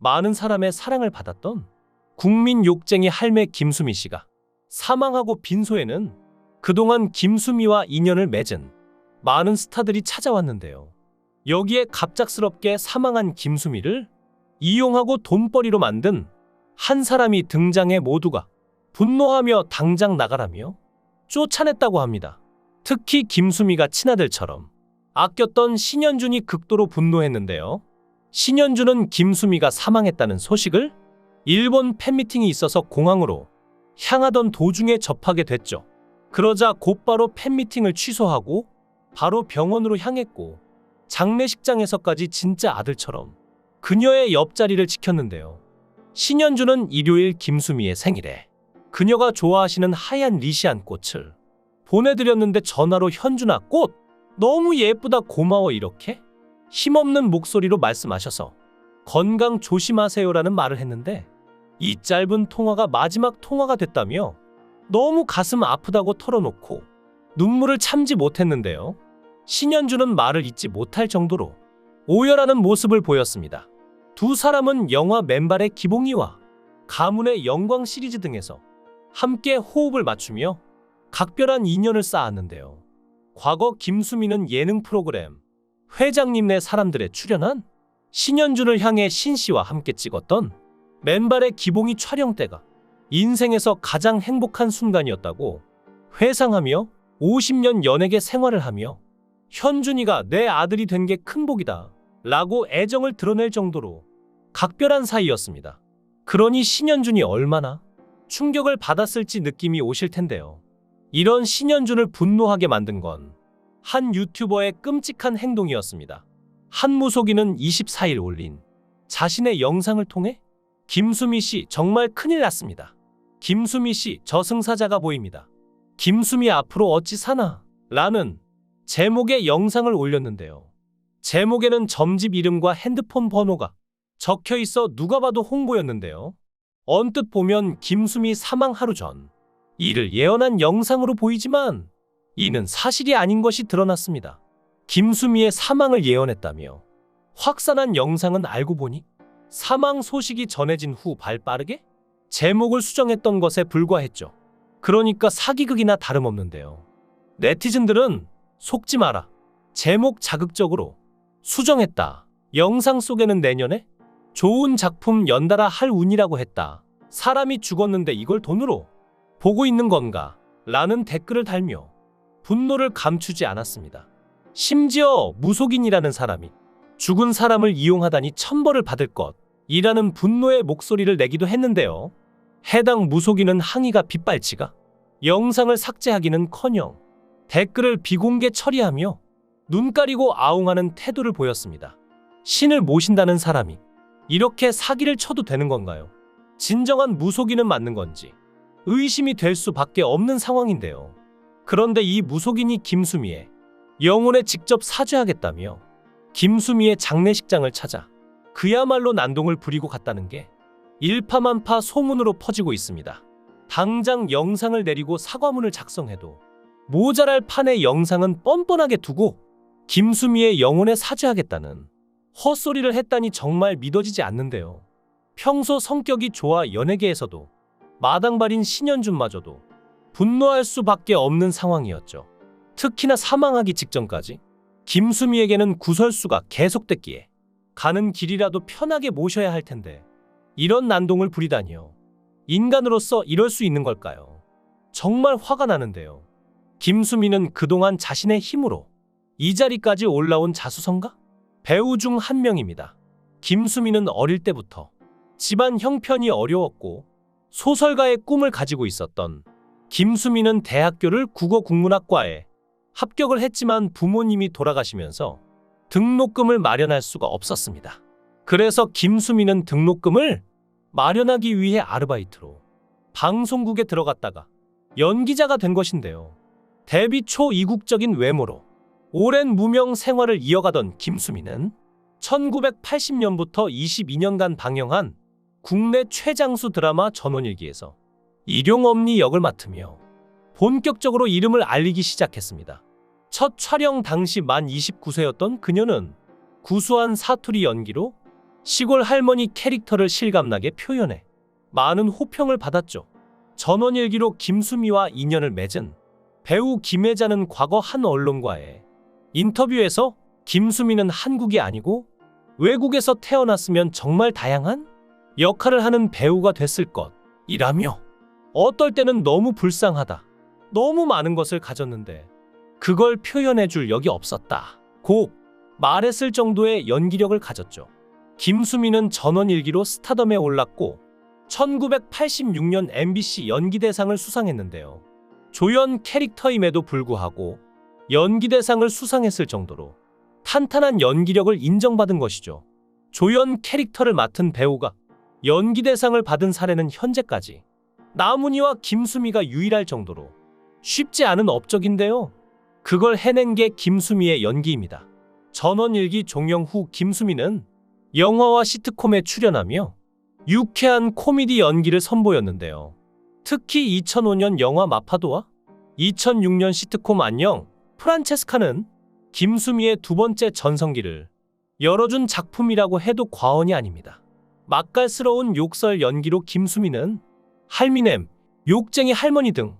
많은 사람의 사랑을 받았던 국민 욕쟁이 할매 김수미 씨가 사망하고 빈소에는 그동안 김수미와 인연을 맺은 많은 스타들이 찾아왔는데요. 여기에 갑작스럽게 사망한 김수미를 이용하고 돈벌이로 만든 한 사람이 등장해 모두가 분노하며 당장 나가라며 쫓아냈다고 합니다. 특히 김수미가 친아들처럼 아꼈던 신현준이 극도로 분노했는데요. 신현준은 김수미가 사망했다는 소식을 일본 팬미팅이 있어서 공항으로 향하던 도중에 접하게 됐죠. 그러자 곧바로 팬미팅을 취소하고 바로 병원으로 향했고 장례식장에서까지 진짜 아들처럼 그녀의 옆자리를 지켰는데요. 신현준은 일요일 김수미의 생일에 그녀가 좋아하시는 하얀 리시안 꽃을 보내드렸는데 전화로 현준아 꽃 너무 예쁘다 고마워 이렇게 힘없는 목소리로 말씀하셔서 건강 조심하세요라는 말을 했는데 이 짧은 통화가 마지막 통화가 됐다며 너무 가슴 아프다고 털어놓고 눈물을 참지 못했는데요. 신현준은 말을 잇지 못할 정도로 오열하는 모습을 보였습니다. 두 사람은 영화 맨발의 기봉이와 가문의 영광 시리즈 등에서 함께 호흡을 맞추며 각별한 인연을 쌓았는데요. 과거 김수미는 예능 프로그램 회장님네 사람들에 출연한 신현준을 향해 신씨와 함께 찍었던 맨발의 기봉이 촬영 때가 인생에서 가장 행복한 순간이었다고 회상하며 50년 연예계 생활을 하며 현준이가 내 아들이 된 게 큰 복이다 라고 애정을 드러낼 정도로 각별한 사이였습니다. 그러니 신현준이 얼마나 충격을 받았을지 느낌이 오실 텐데요. 이런 신현준을 분노하게 만든 건 한 유튜버의 끔찍한 행동이었습니다. 한 무속인은 24일 올린 자신의 영상을 통해 김수미 씨 정말 큰일 났습니다. 김수미 씨 저승사자가 보입니다. 김수미 앞으로 어찌 사나? 라는 제목의 영상을 올렸는데요. 제목에는 점집 이름과 핸드폰 번호가 적혀 있어 누가 봐도 홍보였는데요. 언뜻 보면 김수미 사망 하루 전 이를 예언한 영상으로 보이지만 이는 사실이 아닌 것이 드러났습니다. 김수미의 사망을 예언했다며 확산한 영상은 알고 보니 사망 소식이 전해진 후 발빠르게 제목을 수정했던 것에 불과했죠. 그러니까 사기극이나 다름없는데요. 네티즌들은 속지 마라. 제목 자극적으로 수정했다. 영상 속에는 내년에 좋은 작품 연달아 할 운이라고 했다. 사람이 죽었는데 이걸 돈으로 보고 있는 건가? 라는 댓글을 달며 분노를 감추지 않았습니다. 심지어 무속인이라는 사람이 죽은 사람을 이용하다니 천벌을 받을 것이라는 분노의 목소리를 내기도 했는데요. 해당 무속인은 항의가 빗발치가 영상을 삭제하기는커녕 댓글을 비공개 처리하며 눈 가리고 아웅하는 태도를 보였습니다. 신을 모신다는 사람이 이렇게 사기를 쳐도 되는 건가요? 진정한 무속인은 맞는 건지 의심이 될 수밖에 없는 상황인데요. 그런데 이 무속인이 김수미의 영혼에 직접 사죄하겠다며 김수미의 장례식장을 찾아 그야말로 난동을 부리고 갔다는 게 일파만파 소문으로 퍼지고 있습니다. 당장 영상을 내리고 사과문을 작성해도 모자랄 판의 영상은 뻔뻔하게 두고 김수미의 영혼에 사죄하겠다는 헛소리를 했다니 정말 믿어지지 않는데요. 평소 성격이 좋아 연예계에서도 마당발인 신현준마저도 분노할 수밖에 없는 상황이었죠. 특히나 사망하기 직전까지 김수미에게는 구설수가 계속됐기에 가는 길이라도 편하게 모셔야 할 텐데 이런 난동을 부리다니요. 인간으로서 이럴 수 있는 걸까요? 정말 화가 나는데요. 김수미는 그동안 자신의 힘으로 이 자리까지 올라온 자수성가? 배우 중 한 명입니다. 김수미는 어릴 때부터 집안 형편이 어려웠고 소설가의 꿈을 가지고 있었던 김수미는 대학교를 국어국문학과에 합격을 했지만 부모님이 돌아가시면서 등록금을 마련할 수가 없었습니다. 그래서 김수미는 등록금을 마련하기 위해 아르바이트로 방송국에 들어갔다가 연기자가 된 것인데요. 데뷔 초 이국적인 외모로 오랜 무명 생활을 이어가던 김수미는 1980년부터 22년간 방영한 국내 최장수 드라마 전원일기에서 일용엄니 역을 맡으며 본격적으로 이름을 알리기 시작했습니다. 첫 촬영 당시 만 29세였던 그녀는 구수한 사투리 연기로 시골 할머니 캐릭터를 실감나게 표현해 많은 호평을 받았죠. 전원일기로 김수미와 인연을 맺은 배우 김혜자는 과거 한 언론과의 인터뷰에서 김수미는 한국이 아니고 외국에서 태어났으면 정말 다양한 역할을 하는 배우가 됐을 것이라며 어떨 때는 너무 불쌍하다. 너무 많은 것을 가졌는데 그걸 표현해 줄 역이 없었다고 말했을 정도의 연기력을 가졌죠. 김수미는 전원일기로 스타덤에 올랐고 1986년 MBC 연기대상을 수상했는데요. 조연 캐릭터임에도 불구하고 연기대상을 수상했을 정도로 탄탄한 연기력을 인정받은 것이죠. 조연 캐릭터를 맡은 배우가 연기대상을 받은 사례는 현재까지 나문희와 김수미가 유일할 정도로 쉽지 않은 업적인데요. 그걸 해낸 게 김수미의 연기입니다. 전원일기 종영 후 김수미는 영화와 시트콤에 출연하며 유쾌한 코미디 연기를 선보였는데요. 특히 2005년 영화 마파도와 2006년 시트콤 안녕 프란체스카는 김수미의 두 번째 전성기를 열어준 작품이라고 해도 과언이 아닙니다. 맛깔스러운 욕설 연기로 김수미는 할미넴, 욕쟁이 할머니 등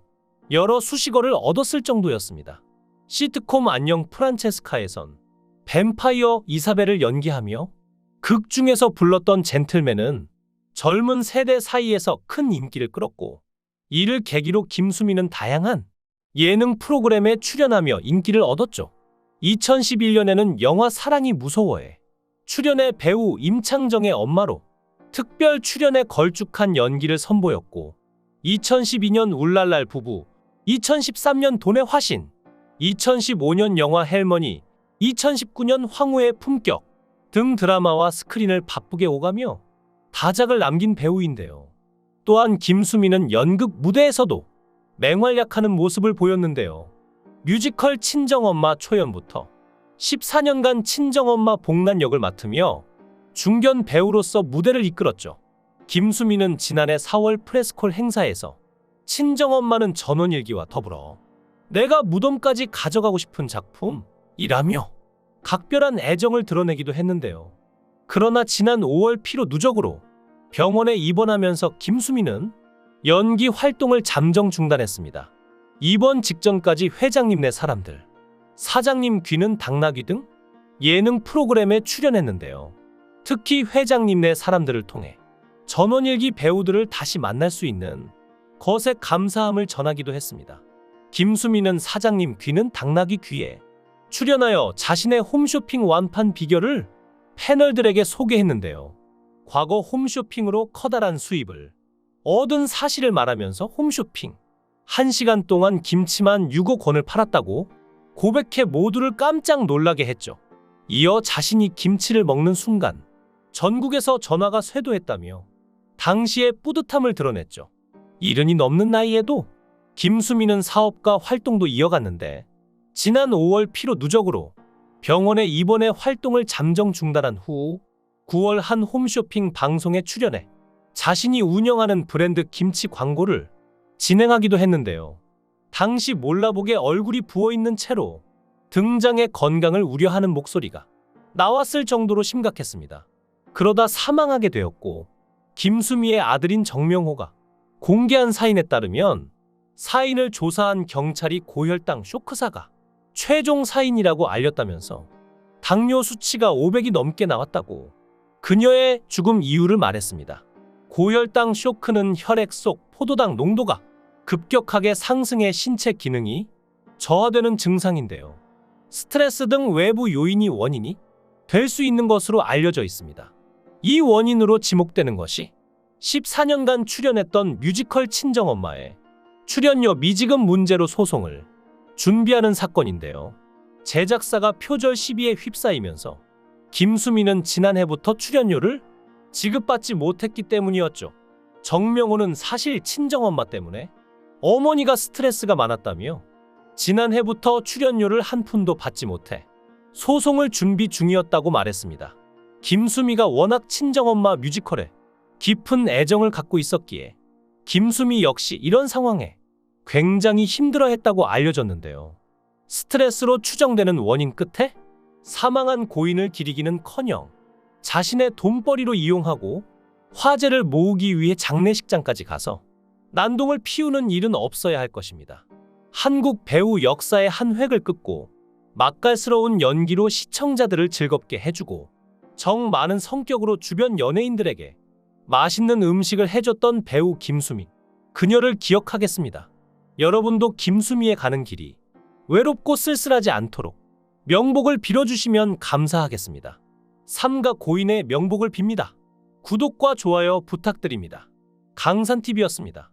여러 수식어를 얻었을 정도였습니다. 시트콤 안녕 프란체스카에선 뱀파이어 이사벨을 연기하며 극 중에서 불렀던 젠틀맨은 젊은 세대 사이에서 큰 인기를 끌었고, 이를 계기로 김수미는 다양한 예능 프로그램에 출연하며 인기를 얻었죠. 2011년에는 영화 사랑이 무서워에 출연해 배우 임창정의 엄마로 특별 출연에 걸쭉한 연기를 선보였고, 2012년 울랄랄 부부, 2013년 돈의 화신, 2015년 영화 헬머니, 2019년 황후의 품격 등 드라마와 스크린을 바쁘게 오가며 다작을 남긴 배우인데요. 또한 김수미는 연극 무대에서도 맹활약하는 모습을 보였는데요. 뮤지컬 친정엄마 초연부터 14년간 친정엄마 복난 역을 맡으며 중견 배우로서 무대를 이끌었죠. 김수미는 지난해 4월 프레스콜 행사에서 친정엄마는 전원일기와 더불어 내가 무덤까지 가져가고 싶은 작품이라며 각별한 애정을 드러내기도 했는데요. 그러나 지난 5월 피로 누적으로 병원에 입원하면서 김수미는 연기 활동을 잠정 중단했습니다. 입원 직전까지 회장님네 사람들, 사장님 귀는 당나귀 등 예능 프로그램에 출연했는데요. 특히 회장님네 사람들을 통해 전원일기 배우들을 다시 만날 수 있는 것에 감사함을 전하기도 했습니다. 김수미는 사장님 귀는 당나귀 귀에 출연하여 자신의 홈쇼핑 완판 비결을 패널들에게 소개했는데요. 과거 홈쇼핑으로 커다란 수입을 얻은 사실을 말하면서 홈쇼핑 1시간 동안 김치만 6억 원을 팔았다고 고백해 모두를 깜짝 놀라게 했죠. 이어 자신이 김치를 먹는 순간 전국에서 전화가 쇄도했다며 당시의 뿌듯함을 드러냈죠. 70이 넘는 나이에도 김수미는 사업과 활동도 이어갔는데 지난 5월 피로 누적으로 병원에 입원해 활동을 잠정 중단한 후 9월 한 홈쇼핑 방송에 출연해 자신이 운영하는 브랜드 김치 광고를 진행하기도 했는데요. 당시 몰라보게 얼굴이 부어있는 채로 등장해 건강을 우려하는 목소리가 나왔을 정도로 심각했습니다. 그러다 사망하게 되었고, 김수미의 아들인 정명호가 공개한 사인에 따르면 사인을 조사한 경찰이 고혈당 쇼크사가 최종 사인이라고 알렸다면서 당뇨 수치가 500이 넘게 나왔다고 그녀의 죽음 이유를 말했습니다. 고혈당 쇼크는 혈액 속 포도당 농도가 급격하게 상승해 신체 기능이 저하되는 증상인데요. 스트레스 등 외부 요인이 원인이 될 수 있는 것으로 알려져 있습니다. 이 원인으로 지목되는 것이 14년간 출연했던 뮤지컬 친정엄마의 출연료 미지급 문제로 소송을 준비하는 사건인데요. 제작사가 표절 시비에 휩싸이면서 김수미는 지난해부터 출연료를 지급받지 못했기 때문이었죠. 정명호는 사실 친정엄마 때문에 어머니가 스트레스가 많았다며 지난해부터 출연료를 한 푼도 받지 못해 소송을 준비 중이었다고 말했습니다. 김수미가 워낙 친정엄마 뮤지컬에 깊은 애정을 갖고 있었기에 김수미 역시 이런 상황에 굉장히 힘들어했다고 알려졌는데요. 스트레스로 추정되는 원인 끝에 사망한 고인을 기리기는커녕 자신의 돈벌이로 이용하고 화제를 모으기 위해 장례식장까지 가서 난동을 피우는 일은 없어야 할 것입니다. 한국 배우 역사의 한 획을 긋고 맛깔스러운 연기로 시청자들을 즐겁게 해주고 정 많은 성격으로 주변 연예인들에게 맛있는 음식을 해줬던 배우 김수미. 그녀를 기억하겠습니다. 여러분도 김수미에 가는 길이 외롭고 쓸쓸하지 않도록 명복을 빌어주시면 감사하겠습니다. 삼가 고인의 명복을 빕니다. 구독과 좋아요 부탁드립니다. 강산TV였습니다.